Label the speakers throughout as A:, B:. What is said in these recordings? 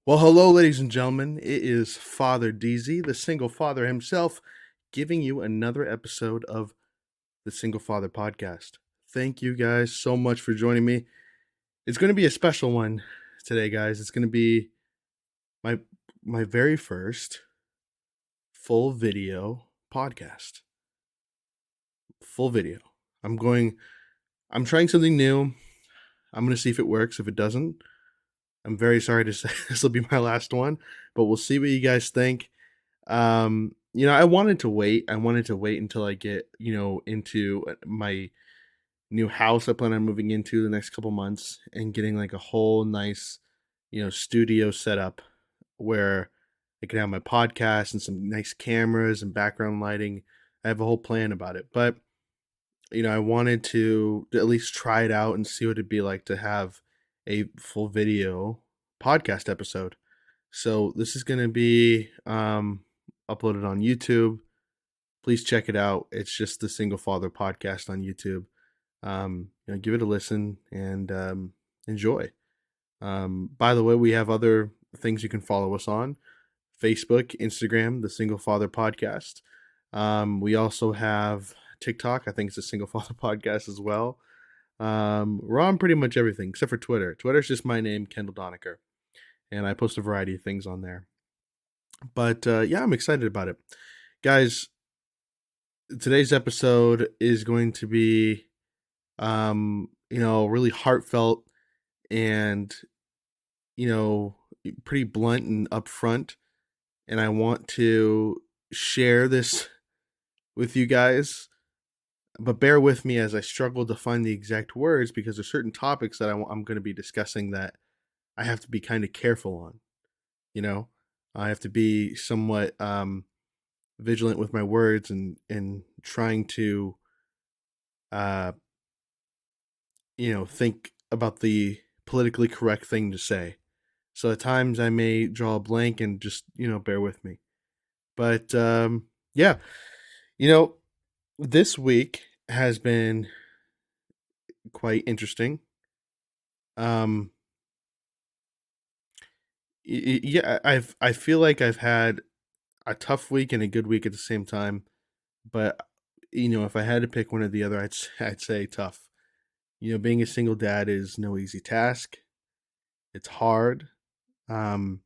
A: Well, hello, ladies and gentlemen. It is Father DZ, the single father himself, giving you another episode of the Single Father Podcast. Thank you guys so much for joining me. It's going to be a special one today, guys. It's going to be my my very first full video podcast. Full video. I'm going. I'm trying something new. I'm going to see if it works. If it doesn't, I'm very sorry to say this will be my last one, but we'll see what you guys think. I wanted to wait. I wanted to wait until I get, into my new house I plan on moving into the next couple months and getting like a whole nice, studio setup where I can have my podcast and some nice cameras and background lighting. I have a whole plan about it. But, I wanted to at least try it out and see what it'd be like to have a full video podcast episode. So this is going to be uploaded on YouTube. Please check it out. It's just the Single Father Podcast on YouTube. Give it a listen and enjoy. By the way, we have other things you can follow us on: Facebook, Instagram, the Single Father Podcast. We also have TikTok. I think it's a Single Father Podcast as well. We're on pretty much everything except for Twitter. Twitter's just my name, Kendall Donaker, and I post a variety of things on there. But yeah, I'm excited about it. Guys, today's episode is going to be really heartfelt and you know pretty blunt and upfront, and I want to share this with you guys, but bear with me as I struggle to find the exact words because there's certain topics that I'm going to be discussing that I have to be kind of careful on. you know I have to be somewhat vigilant with my words and trying to uh think about the politically correct thing to say. So at times I may draw a blank and just, bear with me. But yeah, you know, this week has been quite interesting. Um yeah, I feel like I've had a tough week and a good week at the same time, but if I had to pick one or the other, I'd say tough. Being a single dad is no easy task. It's hard. Um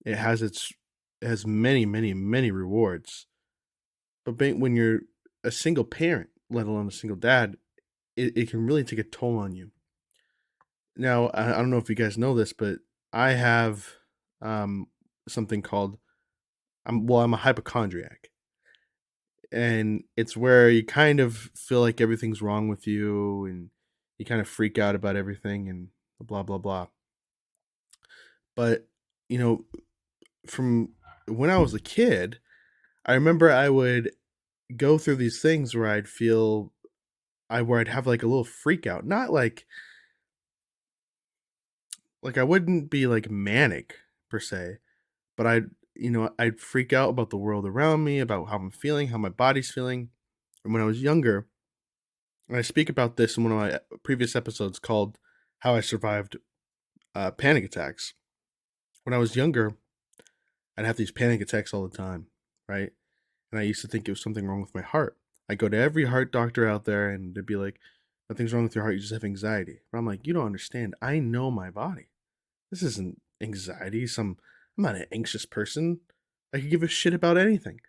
A: it has many, many, many rewards. But when you're a single parent, let alone a single dad, it can really take a toll on you. Now, I don't know if you guys know this, but I have um, something called I'm a hypochondriac, and it's where you kind of feel like everything's wrong with you, and you kind of freak out about everything, and blah blah blah. But you know, from when I was a kid, I remember I would go through these things where I'd have like a little freak out. Not like I wouldn't be like manic per se, but I'd freak out about the world around me, about how I'm feeling, how my body's feeling. And when I was younger, and I speak about this in one of my previous episodes called "How I Survived Panic Attacks." When I was younger, I'd have these panic attacks all the time, right? And I used to think it was something wrong with my heart. I go to every heart doctor out there, and they'd be like, "Nothing's wrong with your heart. You just have anxiety." But I'm like, "You don't understand. I know my body. This isn't anxiety. I'm not an anxious person. I could give a shit about anything.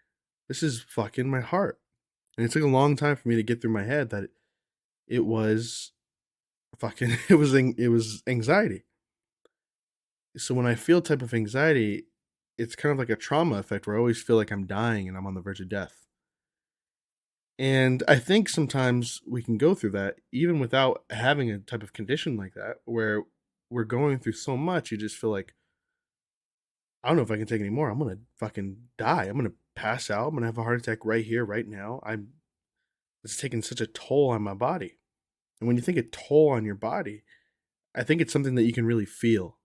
A: This is fucking my heart." And it took a long time for me to get through my head that it was fucking it was anxiety. So when I feel type of anxiety, it's kind of like a trauma effect where I always feel like I'm dying and I'm on the verge of death. And I think sometimes we can go through that even without having a type of condition like that where we're going through so much you just feel like I don't know if I can take any more. I'm gonna fucking die. I'm gonna pass out. I'm gonna have a heart attack right here, right now. It's taking such a toll on my body. And when you think a toll on your body, I think it's something that you can really feel.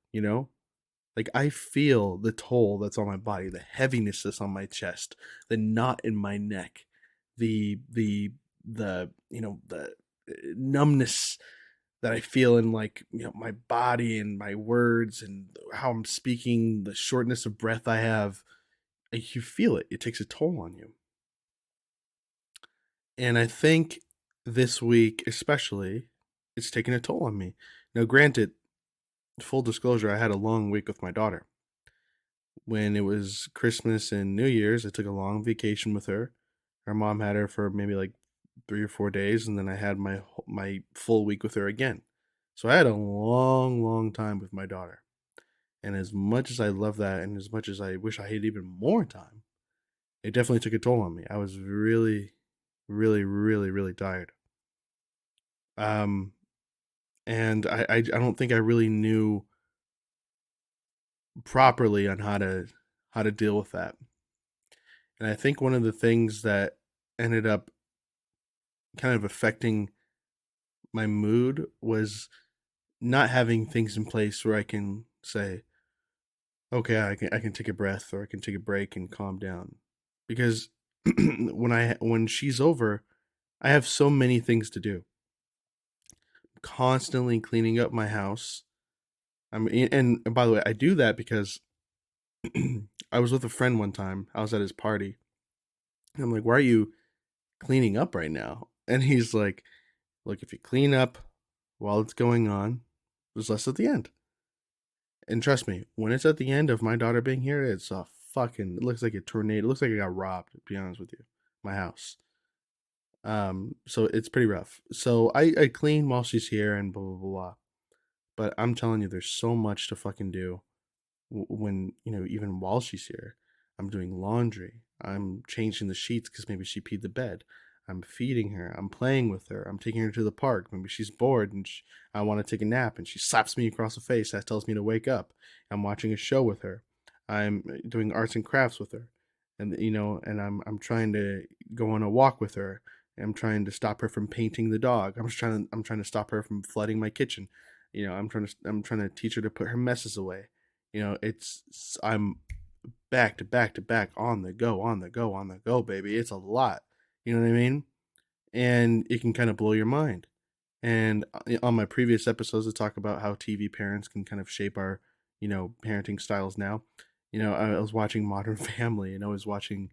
A: Like I feel the toll that's on my body, the heaviness that's on my chest, the knot in my neck, the numbness that I feel in, like, my body and my words and how I'm speaking, the shortness of breath I have. You feel it. It takes a toll on you. And I think this week, especially, it's taking a toll on me. Now, granted, full disclosure, I had a long week with my daughter. When it was Christmas and New Year's, I took a long vacation with her. Her mom had her for maybe like 3 or 4 days, and then I had my full week with her again. So I had a long, long time with my daughter. And as much as I love that, and as much as I wish I had even more time, it definitely took a toll on me. I was really, really, really, really tired. Um, and I don't think I really knew properly on how to deal with that. And I think one of the things that ended up kind of affecting my mood was not having things in place where I can say, okay, I can take a breath, or I can take a break and calm down. Because when she's over, I have so many things to do. Constantly cleaning up my house. I mean, and by the way, I do that because I was with a friend one time. I was at his party. And I'm like, "Why are you cleaning up right now?" And he's like, "Look, if you clean up while it's going on, there's less at the end." And trust me, when it's at the end of my daughter being here, it's a fucking. It looks like a tornado. It looks like I got robbed. To be honest with you, my house. So it's pretty rough. So I clean while she's here and blah blah blah blah. But I'm telling you, there's so much to fucking do when, even while she's here. I'm doing laundry. I'm changing the sheets because maybe she peed the bed. I'm feeding her. I'm playing with her. I'm taking her to the park. Maybe she's bored and I want to take a nap, and she slaps me across the face. That tells me to wake up. I'm watching a show with her. I'm doing arts and crafts with her, and I'm trying to go on a walk with her. I'm trying to stop her from painting the dog. I'm trying to stop her from flooding my kitchen. I'm trying to teach her to put her messes away. I'm back to back to back, on the go, on the go, on the go, baby. It's a lot. You know what I mean? And it can kind of blow your mind. And on my previous episodes, I talk about how TV parents can kind of shape our, parenting styles now. I was watching Modern Family, and I was watching,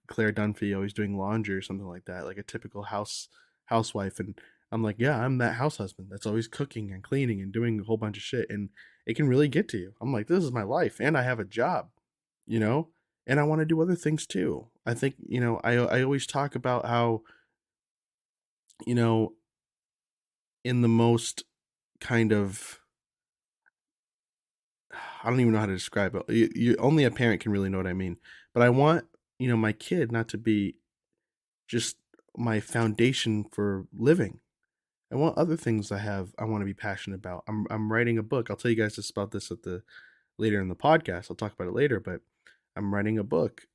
A: Claire Dunphy always doing laundry or something like that, like a typical housewife. And I'm like, yeah, I'm that house husband that's always cooking and cleaning and doing a whole bunch of shit. And it can really get to you. I'm like, this is my life, and I have a job, you know, and I want to do other things too. I think, I always talk about how, you know, in the most kind of, I don't even know how to describe it. Only a parent can really know what I mean. But I want, my kid not to be just my foundation for living. I want other things I want to be passionate about. I'm writing a book. I'll tell you guys about this at the later in the podcast. I'll talk about it later, but I'm writing a book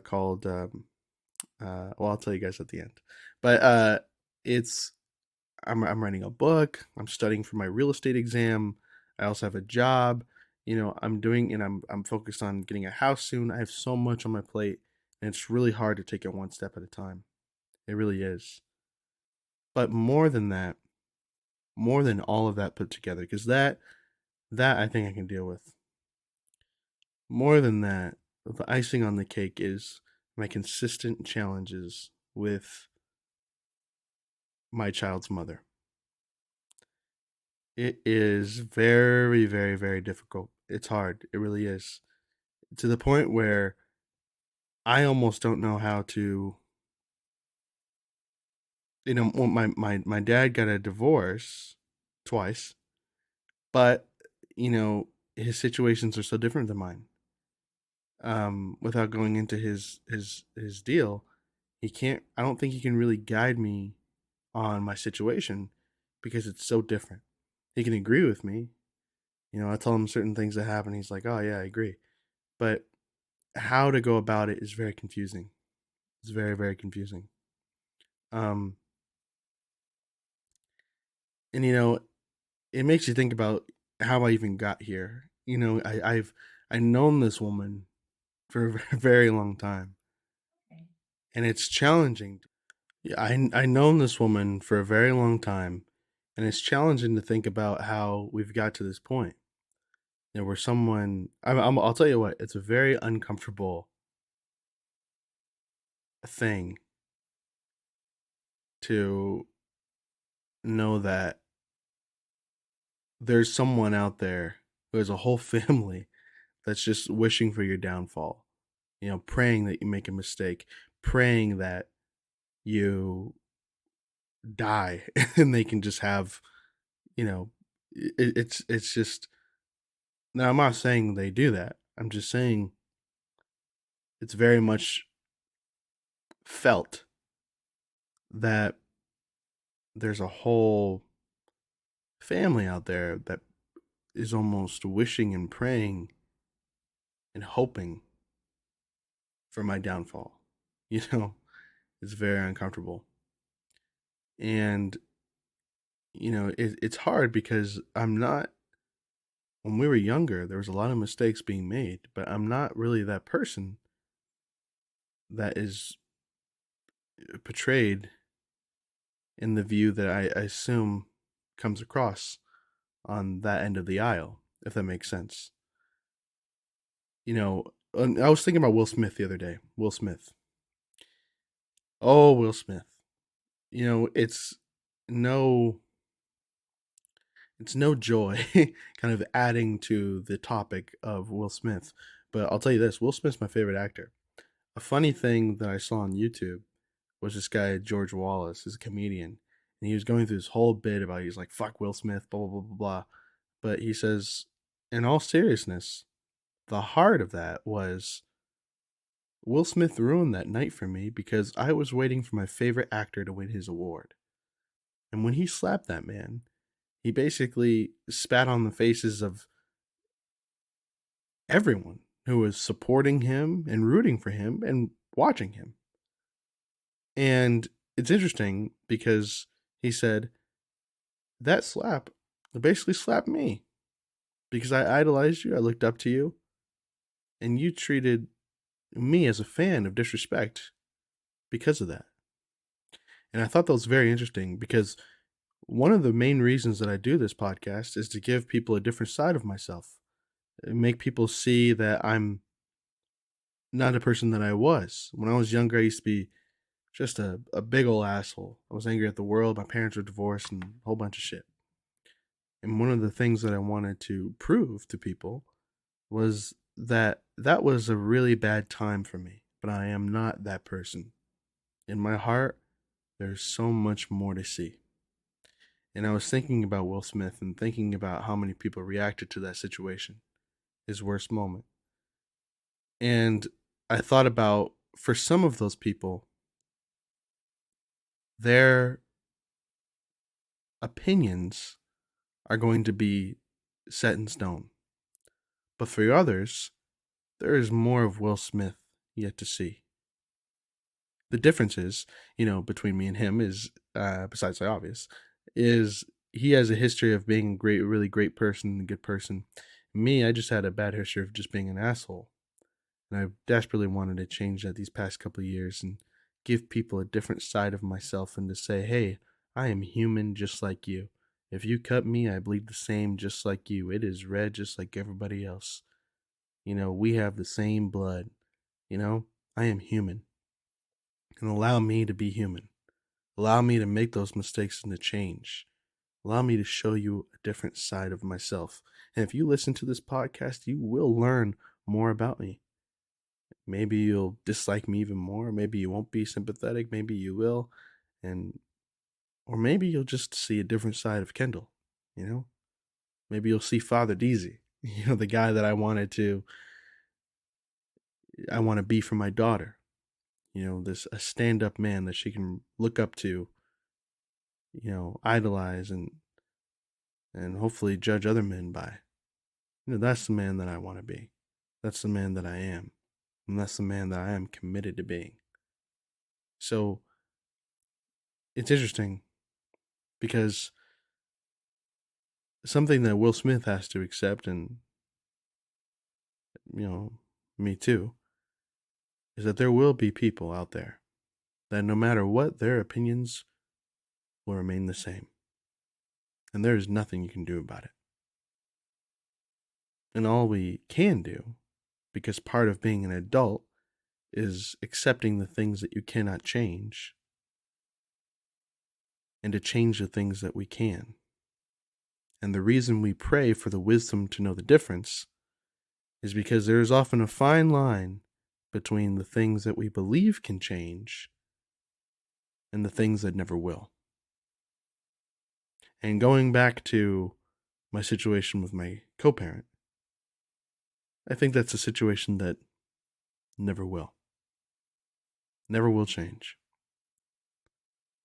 A: called well, I'll tell you guys at the end. But it's I'm writing a book. I'm studying for my real estate exam. I also have a job. I'm doing, and I'm focused on getting a house soon. I have so much on my plate, and it's really hard to take it one step at a time. It really is. But more than that, more than all of that put together, because that I think I can deal with. More than that, the icing on the cake is my consistent challenges with my child's mother. It is very, very, very difficult. It's hard. It really is. To the point where I almost don't know how to. Well, my dad got a divorce twice, but his situations are so different than mine. Without going into his deal, he can't. I don't think he can really guide me on my situation because it's so different. He can agree with me. I tell him certain things that happen. He's like, "Oh yeah, I agree," but how to go about it is very confusing. It's very, very confusing. Um, and it makes you think about how I even got here. I've known this woman for a very long time, and it's challenging. Yeah, I known this woman for a very long time, And it's challenging to think about how we've got to this point. Where someone, I'll tell you what, it's a very uncomfortable thing to know that there's someone out there who has a whole family that's just wishing for your downfall, praying that you make a mistake, praying that you die and they can just have, you know, it's just, now I'm not saying they do that. I'm just saying it's very much felt that there's a whole family out there that is almost wishing and praying and hoping for my downfall. You know, it's very uncomfortable. And, it's hard because when we were younger, there was a lot of mistakes being made, but I'm not really that person that is portrayed in the view that I assume comes across on that end of the aisle, if that makes sense. I was thinking about Will Smith the other day. Will Smith. Oh, Will Smith. It's no no joy kind of adding to the topic of Will Smith. But I'll tell you this, Will Smith's my favorite actor. A funny thing that I saw on YouTube was this guy George Wallace, is a comedian, and he was going through this whole bit about, he's like, fuck Will Smith, blah blah blah blah blah. But he says, in all seriousness, the heart of that was Will Smith ruined that night for me because I was waiting for my favorite actor to win his award. And when he slapped that man, he basically spat on the faces of everyone who was supporting him and rooting for him and watching him. And it's interesting because he said, that slap basically slapped me because I idolized you, I looked up to you, and you treated me as a fan of disrespect because of that. And I thought that was very interesting because one of the main reasons that I do this podcast is to give people a different side of myself, make people see that I'm not the person that I was. When I was younger, I used to be just a big old asshole. I was angry at the world. My parents were divorced and a whole bunch of shit. And one of the things that I wanted to prove to people was that that was a really bad time for me, but I am not that person. In my heart, there's so much more to see. And I was thinking about Will Smith and thinking about how many people reacted to that situation, his worst moment. And I thought about, for some of those people, their opinions are going to be set in stone. But for others, there is more of Will Smith yet to see. The difference is, between me and him is, besides the obvious, is he has a history of being a really great person, a good person. Me, I just had a bad history of just being an asshole. And I desperately wanted to change that these past couple of years and give people a different side of myself and to say, hey, I am human just like you. If you cut me, I bleed the same just like you. It is red just like everybody else. We have the same blood. I am human. And allow me to be human. Allow me to make those mistakes and to change. Allow me to show you a different side of myself. And if you listen to this podcast, you will learn more about me. Maybe you'll dislike me even more. Maybe you won't be sympathetic. Maybe you will. And, or maybe you'll just see a different side of Kendall, you know? Maybe you'll see Father Deezy, the guy that I want to be for my daughter. This a stand-up man that she can look up to, idolize and hopefully judge other men by. That's the man that I want to be. That's the man that I am. And that's the man that I am committed to being. So it's interesting because something that Will Smith has to accept, and, me too, is that there will be people out there that no matter what, their opinions will remain the same. and there is nothing you can do about it. And all we can do, because part of being an adult is accepting the things that you cannot change and to change the things that we can. And the reason we pray for the wisdom to know the difference is because there is often a fine line between the things that we believe can change and the things that never will. And going back to my situation with my co-parent, I think that's a situation that never will. Never will change.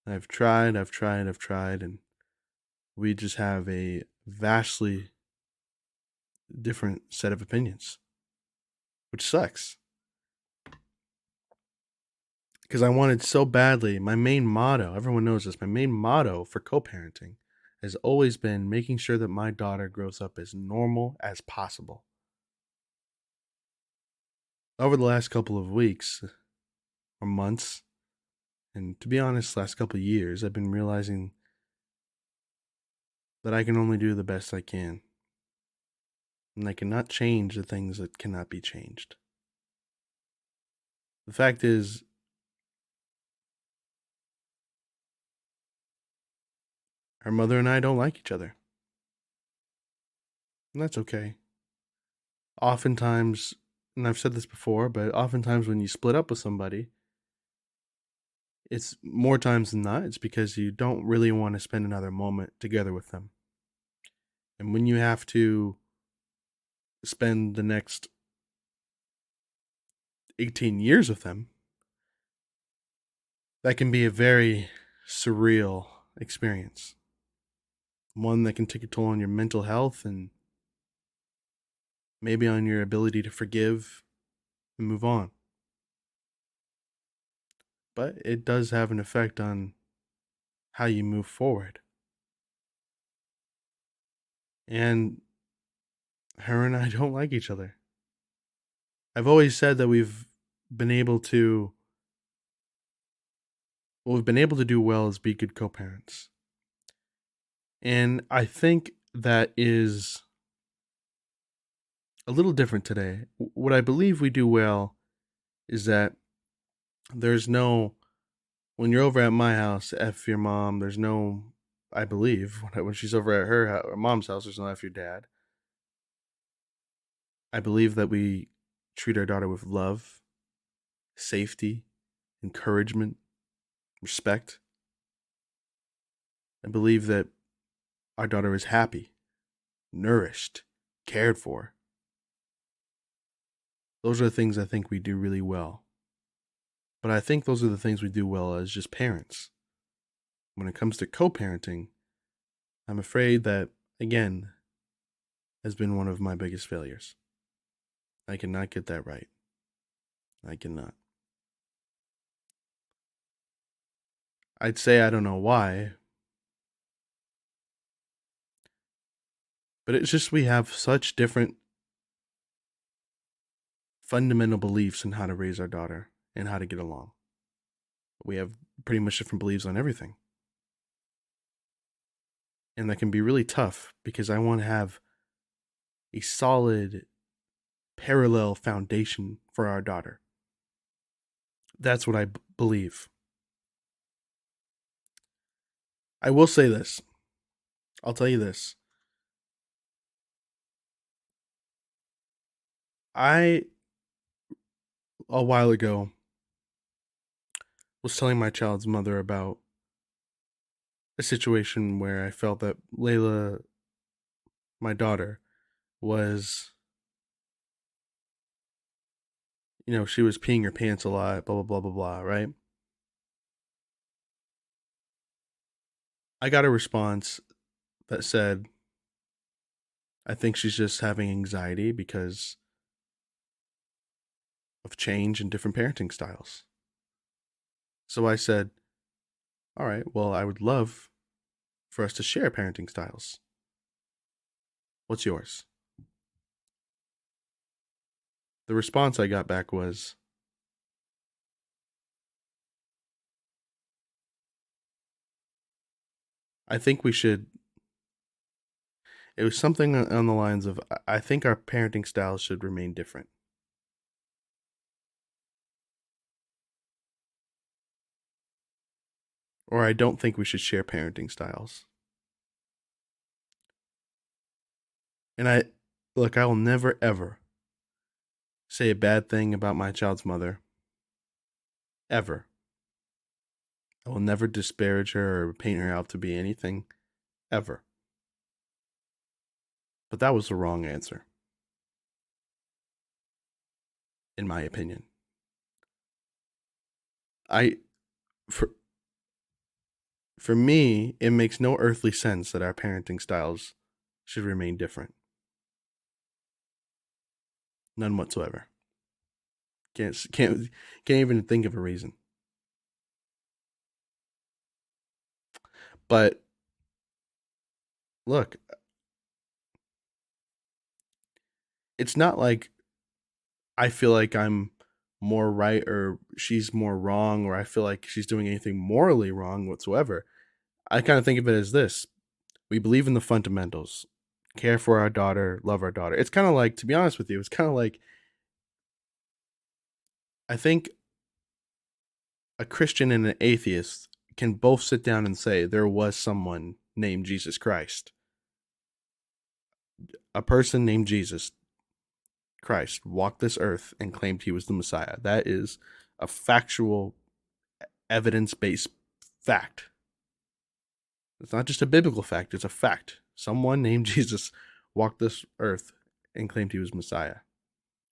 A: I've tried, and we just have a vastly different set of opinions, which sucks. Because I wanted so badly, my main motto, everyone knows this, my main motto for co-parenting has always been making sure that my daughter grows up as normal as possible. Over the last couple of weeks or months, and to be honest, last couple of years, I've been realizing that I can only do the best I can. And I cannot change the things that cannot be changed. The fact is, her mother and I don't like each other. And that's okay. Oftentimes, and I've said this before, but oftentimes when you split up with somebody, it's more times than not, it's because you don't really want to spend another moment together with them. And when you have to spend the next 18 years with them, that can be a very surreal experience. One that can take a toll on your mental health and maybe on your ability to forgive and move on. But it does have an effect on how you move forward. And her and I don't like each other. I've always said that been able to what we've been able to do well is be good co-parents. And I think that is a little different today. What I believe we do well is that there's no, when you're over at my house, F your mom, there's no, I believe, when she's over at her mom's house, there's no F your dad. I believe that we treat our daughter with love, safety, encouragement, respect. I believe that our daughter is happy, nourished, cared for. Those are the things I think we do really well. But I think those are the things we do well as just parents. When it comes to co-parenting, I'm afraid that, again, has been one of my biggest failures. I cannot get that right. I cannot. I'd say I don't know why, but it's just we have such different fundamental beliefs in how to raise our daughter and how to get along. We have pretty much different beliefs on everything. And that can be really tough because I want to have a solid parallel foundation for our daughter. That's what I believe. I will say this. I'll tell you this. I, a while ago, was telling my child's mother about a situation where I felt that Layla, my daughter, was, she was peeing her pants a lot, blah, blah, blah, blah, blah, right? I got a response that said, I think she's just having anxiety because of change and different parenting styles. So I said, all right, well, I would love for us to share parenting styles. What's yours? The response I got back was, I think we should It was something on the lines of, I think our parenting styles should remain different. Or I don't think we should share parenting styles. And I will never ever say a bad thing about my child's mother. Ever. I will never disparage her or paint her out to be anything. Ever. But that was the wrong answer, in my opinion. I for for me, it makes no earthly sense that our parenting styles should remain different. None whatsoever. Can't even think of a reason. But look, it's not like I feel like I'm more right or she's more wrong or I feel like she's doing anything morally wrong whatsoever. I kind of think of it as this. We believe in the fundamentals. Care for our daughter, love our daughter. It's kind of like, to be honest with you, it's kind of like I think a Christian and an atheist can both sit down and say there was someone named Jesus Christ. A person named Jesus Christ walked this earth and claimed he was the Messiah. That is a factual, evidence based fact. It's not just a biblical fact, it's a fact. Someone named Jesus walked this earth and claimed he was Messiah,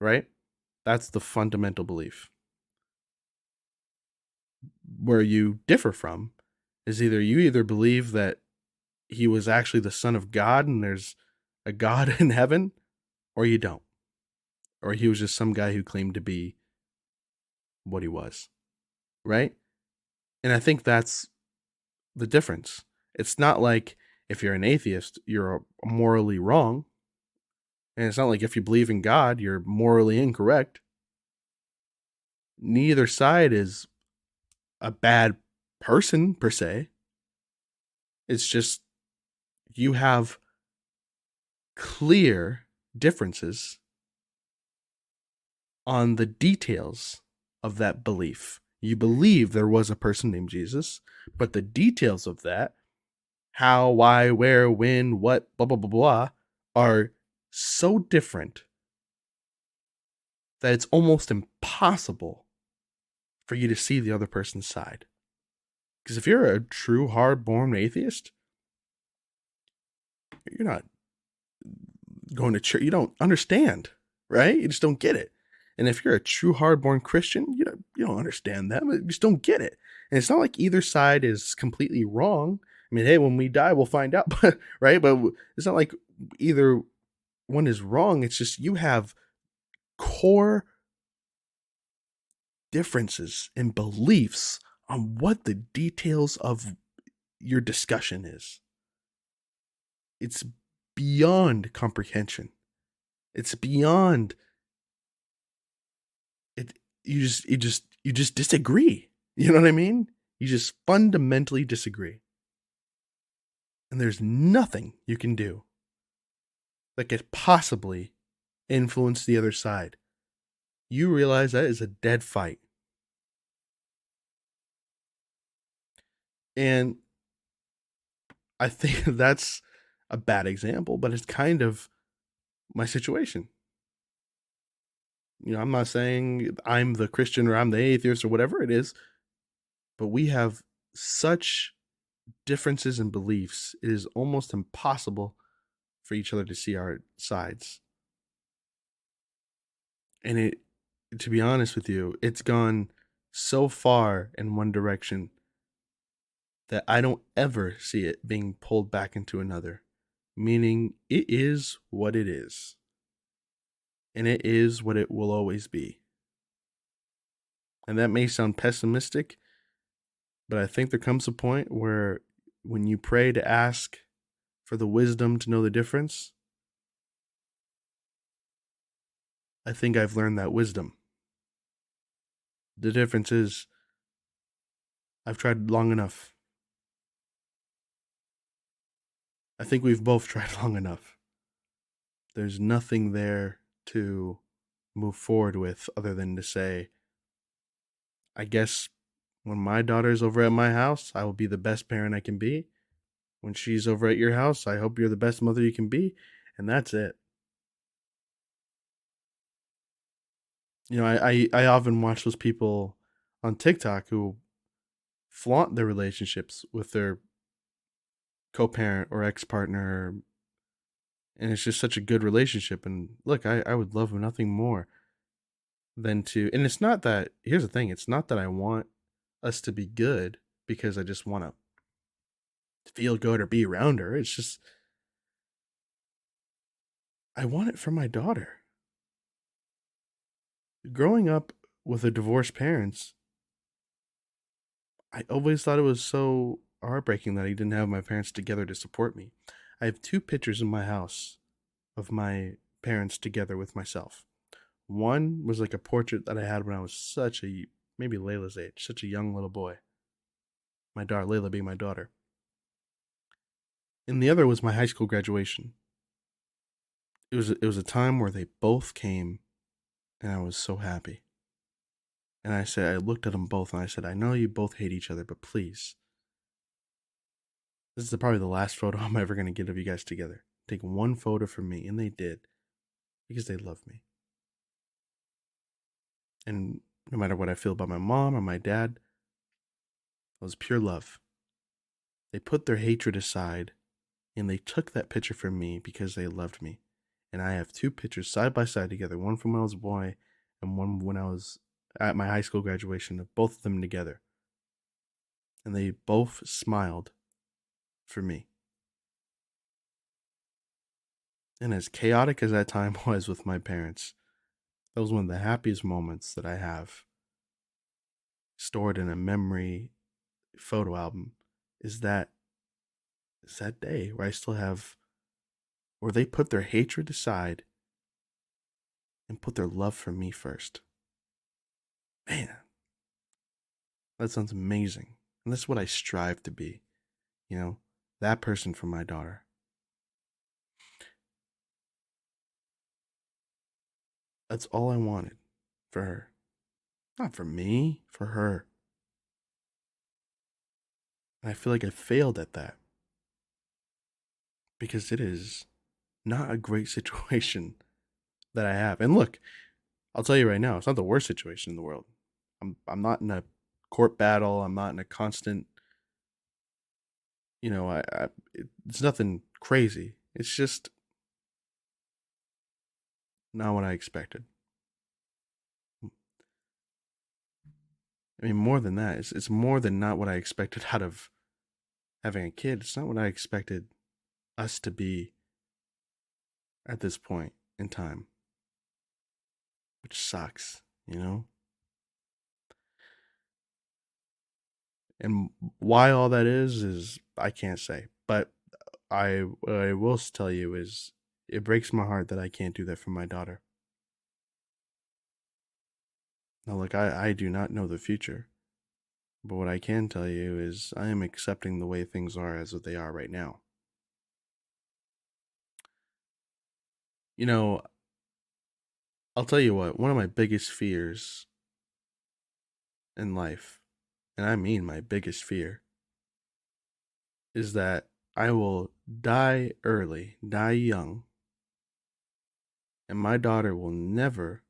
A: right? That's the fundamental belief. Where you differ from is you either believe that he was actually the Son of God and there's a God in heaven, or you don't. Or he was just some guy who claimed to be what he was, right? And I think that's the difference. It's not like if you're an atheist, you're morally wrong. And it's not like if you believe in God, you're morally incorrect. Neither side is a bad person per se. It's just you have clear differences on the details of that belief. You believe there was a person named Jesus, but the details of that, how, why, where, when, what, blah, blah, blah, blah, are so different that it's almost impossible for you to see the other person's side. Because if you're a true hard-born atheist, you're not going to church. You don't understand, right? You just don't get it. And if you're a true hard-born Christian, you don't understand that. You just don't get it. And it's not like either side is completely wrong. I mean, hey, when we die, we'll find out, but right? But it's not like either one is wrong. It's just you have core differences in beliefs on what the details of your discussion is. It's beyond comprehension. It's beyond it. You just disagree. You know what I mean? You just fundamentally disagree. And there's nothing you can do that could possibly influence the other side. You realize that is a dead fight. And I think that's a bad example, but it's kind of my situation. I'm not saying I'm the Christian or I'm the atheist or whatever it is, but we have such differences in beliefs. It is almost impossible for each other to see our sides. And to be honest with you, it's gone so far in one direction that I don't ever see it being pulled back into another. Meaning, it is what it is. And it is what it will always be. And that may sound pessimistic, but I think there comes a point where when you pray to ask for the wisdom to know the difference, I think I've learned that wisdom. The difference is I've tried long enough. I think we've both tried long enough. there's nothing there to move forward with other than to say, I guess when my daughter's over at my house, I will be the best parent I can be. When she's over at your house, I hope you're the best mother you can be. And that's it. I often watch those people on TikTok who flaunt their relationships with their co-parent or ex-partner, and it's just such a good relationship. And look, I would love nothing more than to, and it's not that, here's the thing, it's not that I want us to be good because I just want to feel good or be around her. It's just, I want it for my daughter. Growing up with a divorced parents, I always thought it was so heartbreaking that I didn't have my parents together to support me. I have two pictures in my house of my parents together with myself. One was like a portrait that I had when I was such a, maybe Layla's age, such a young little boy. My daughter, Layla being my daughter. And the other was my high school graduation. It was a time where they both came, and I was so happy. And I looked at them both and I said, I know you both hate each other, but please, this is probably the last photo I'm ever going to get of you guys together. Take one photo for me. And they did, because they love me. And no matter what I feel about my mom or my dad, it was pure love. They put their hatred aside and they took that picture from me because they loved me. And I have two pictures side by side together, one from when I was a boy and one when I was at my high school graduation, of both of them together. And they both smiled for me. And as chaotic as that time was with my parents, that was one of the happiest moments that I have stored in a memory photo album. Is that day where I still have, where they put their hatred aside and put their love for me first. Man, that sounds amazing. And that's what I strive to be, you know, that person for my daughter. That's all I wanted for her. Not for me, for her. And I feel like I failed at that because it is not a great situation that I have. And look, I'll tell you right now, it's not the worst situation in the world. I'm not in a court battle. I'm not in a constant, it's nothing crazy. It's just not what I expected. I mean, more than that, it's more than not what I expected out of having a kid. It's not what I expected us to be at this point in time, which sucks, you know? And why all that is I can't say. But what I will tell you is it breaks my heart that I can't do that for my daughter. Now, look, I do not know the future, but what I can tell you is I am accepting the way things are as what they are right now. You know, I'll tell you what, one of my biggest fears in life, and I mean my biggest fear, is that I will die early, die young, and my daughter will never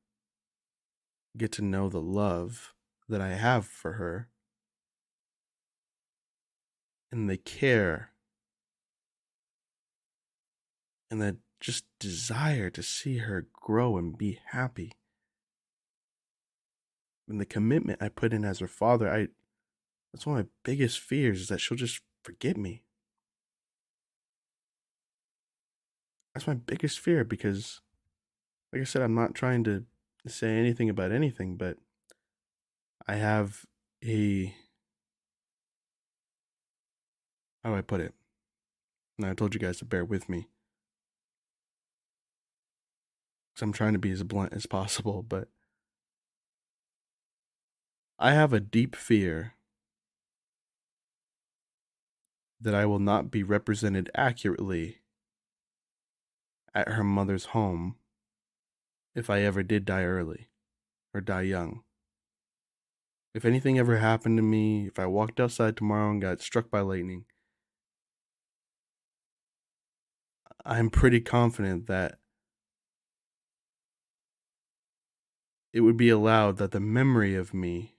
A: get to know the love that I have for her and the care and the just desire to see her grow and be happy. And the commitment I put in as her father, that's one of my biggest fears, is that she'll just forget me. That's my biggest fear because, like I said, I'm not trying to say anything about anything, but I have a, how do I put it? And I told you guys to bear with me because I'm trying to be as blunt as possible, but I have a deep fear that I will not be represented accurately at her mother's home if I ever did die early or die young. If anything ever happened to me, if I walked outside tomorrow and got struck by lightning, I'm pretty confident that it would be allowed that the memory of me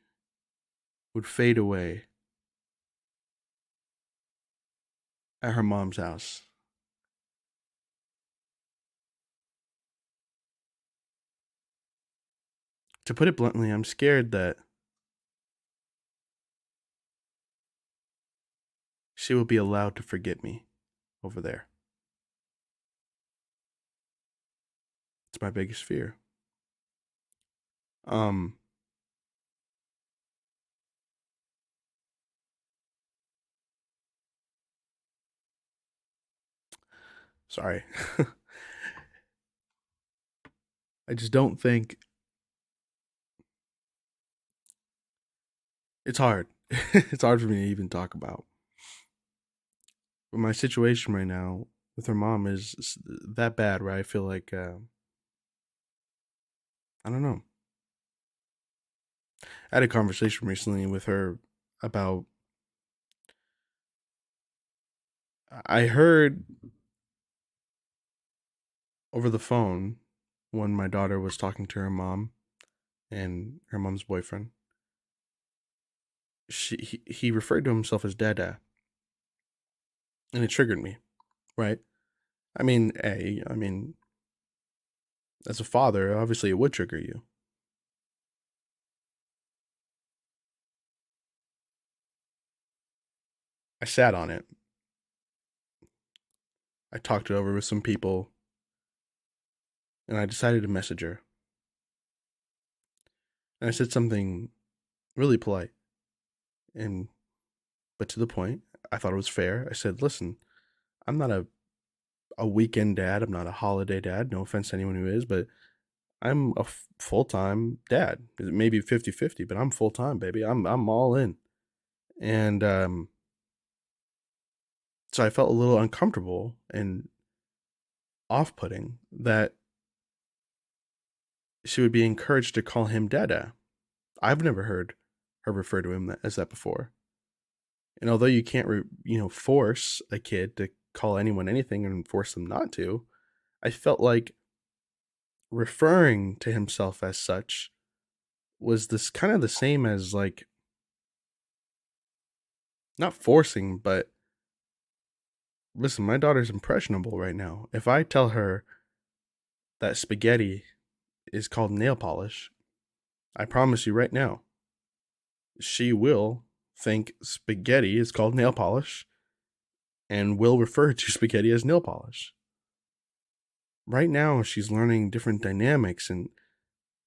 A: would fade away at her mom's house. To put it bluntly, I'm scared that she will be allowed to forget me over there. It's my biggest fear. Um, Sorry. I just don't think it's hard. It's hard for me to even talk about. But my situation right now with her mom is that bad where I feel like, I don't know. I had a conversation recently with her about, I heard over the phone when my daughter was talking to her mom and her mom's boyfriend. He referred to himself as Dada, and it triggered me, right? I mean, as a father, obviously it would trigger you. I sat on it. I talked it over with some people, and I decided to message her. And I said something really polite, and but to the point. I thought it was fair. I said, "Listen, I'm not a weekend dad. I'm not a holiday dad. No offense to anyone who is, but I'm a full time dad. Maybe 50-50, but I'm full time, baby. I'm all in." And so I felt a little uncomfortable and off putting that she would be encouraged to call him Dada. I've never heard her refer to him as that before. And although you can't, force a kid to call anyone anything and force them not to, I felt like referring to himself as such was this kind of the same as like not forcing, but listen, my daughter's impressionable right now. If I tell her that spaghetti is called nail polish, I promise you right now, she will think spaghetti is called nail polish and will refer to spaghetti as nail polish. Right now, she's learning different dynamics and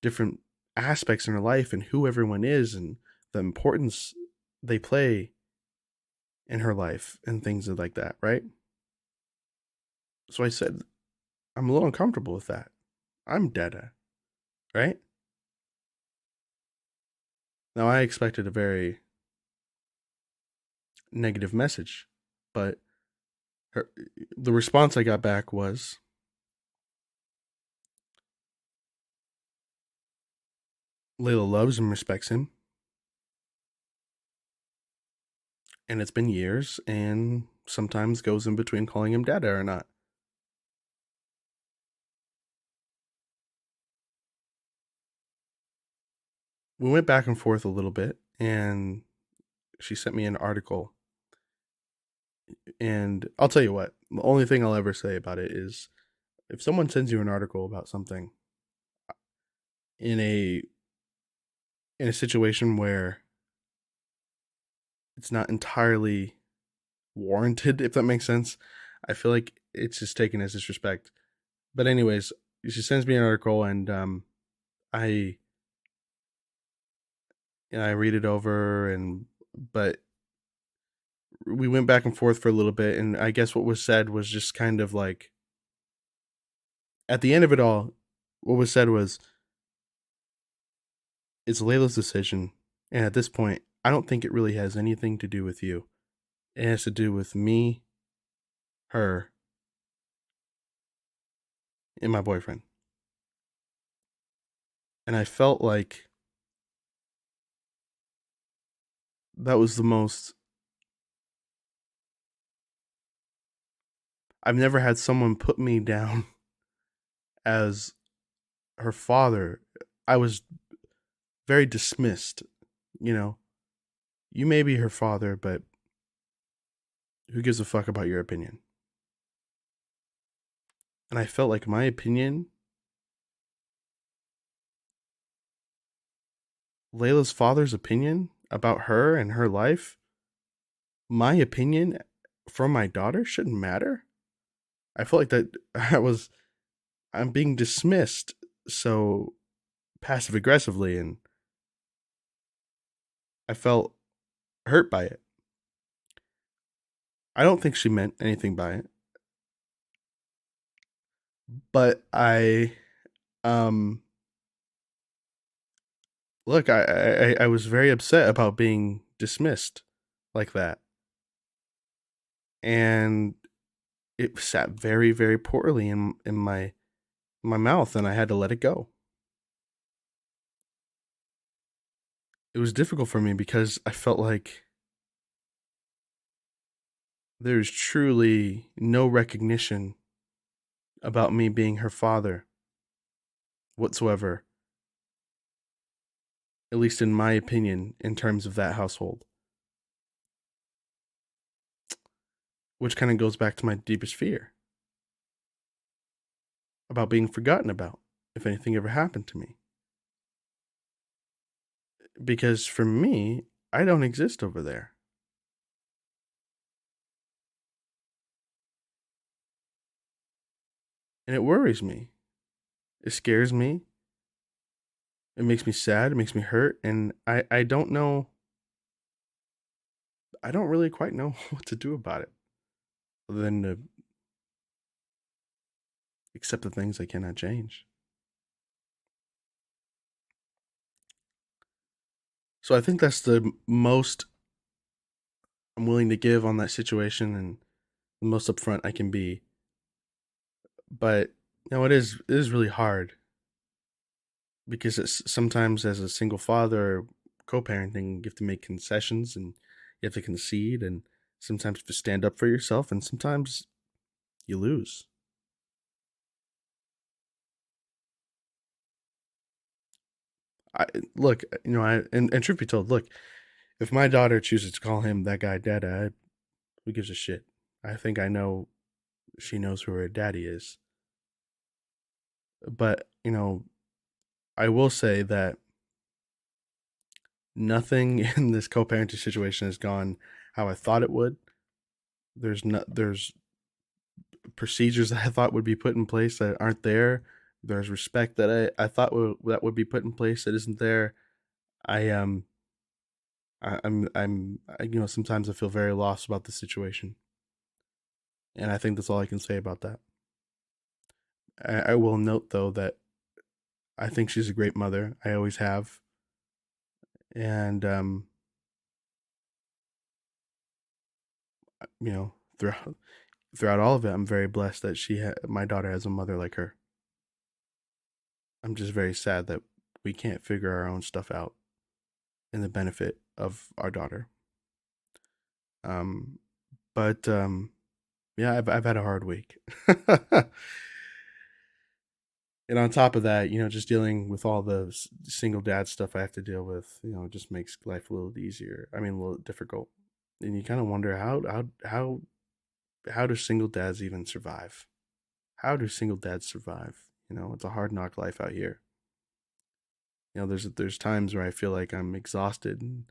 A: different aspects in her life and who everyone is and the importance they play in her life and things like that, right? So I said, I'm a little uncomfortable with that. I'm Dada, right? Now I expected a very negative message, but her, the response I got back was, Layla loves and respects him, and it's been years, and sometimes goes in between calling him Dada or not. We went back and forth a little bit, and she sent me an article. And I'll tell you what, the only thing I'll ever say about it is if someone sends you an article about something in a situation where it's not entirely warranted, if that makes sense, I feel like it's just taken as disrespect. But anyways, she sends me an article, and I I read it over, and but we went back and forth for a little bit, and I guess what was said was just kind of like at the end of it all, what was said was it's Layla's decision, and at this point, I don't think it really has anything to do with you. It has to do with me, her, in my boyfriend. And I felt like that was the most. I've never had someone put me down as her father. I was very dismissed. You know, you may be her father, but who gives a fuck about your opinion? And I felt like my opinion, Layla's father's opinion about her and her life, my opinion from my daughter shouldn't matter. I felt like that I'm being dismissed so passive aggressively, and I felt hurt by it. I don't think she meant anything by it, but um look, I was very upset about being dismissed like that, and it sat very very poorly in my mouth, and I had to let it go. It was difficult for me because I felt like there's truly no recognition about me being her father whatsoever, at least in my opinion, in terms of that household. Which kind of goes back to my deepest fear about being forgotten about if anything ever happened to me. Because for me, I don't exist over there. And it worries me. It scares me. It makes me sad. It makes me hurt. And I don't know. I don't really quite know what to do about it other than to accept the things I cannot change. So I think that's the most I'm willing to give on that situation and the most upfront I can be. But it is really hard because it's sometimes as a single father or co-parenting, you have to make concessions and you have to concede, and sometimes you have to stand up for yourself, and sometimes you lose. I look, and truth be told, look, if my daughter chooses to call him that guy dada, who gives a shit? I think I know she knows who her daddy is. But, I will say that nothing in this co-parenting situation has gone how I thought it would. There's procedures that I thought would be put in place that aren't there. There's respect that I thought that would be put in place that isn't there. I sometimes I feel very lost about the situation, and I think that's all I can say about that. I will note though that I think she's a great mother. I always have, and you know, throughout all of it, I'm very blessed that my daughter has a mother like her. I'm just very sad that we can't figure our own stuff out in the benefit of our daughter. Um, but yeah, I've had a hard week, and on top of that, just dealing with all the single dad stuff I have to deal with, just makes life a little easier. I mean, a little difficult, and you kind of wonder how do single dads even survive? How do single dads survive? It's a hard knock life out here. There's times where I feel like I'm exhausted and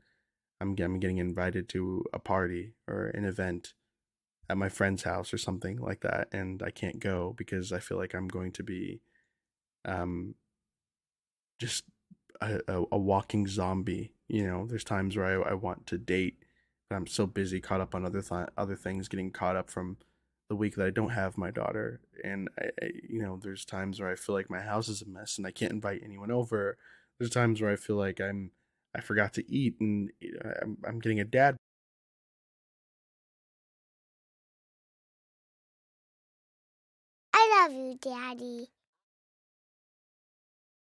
A: I'm getting invited to a party or an event at my friend's house or something like that, and I can't go because I feel like I'm going to be um just a walking zombie. There's times where I want to date, but I'm so busy, caught up on other things, getting caught up from the week that I don't have my daughter, and there's times where I feel like my house is a mess and I can't invite anyone over. There's times where I feel like I forgot to eat, and I'm getting a dad.
B: love you, Daddy.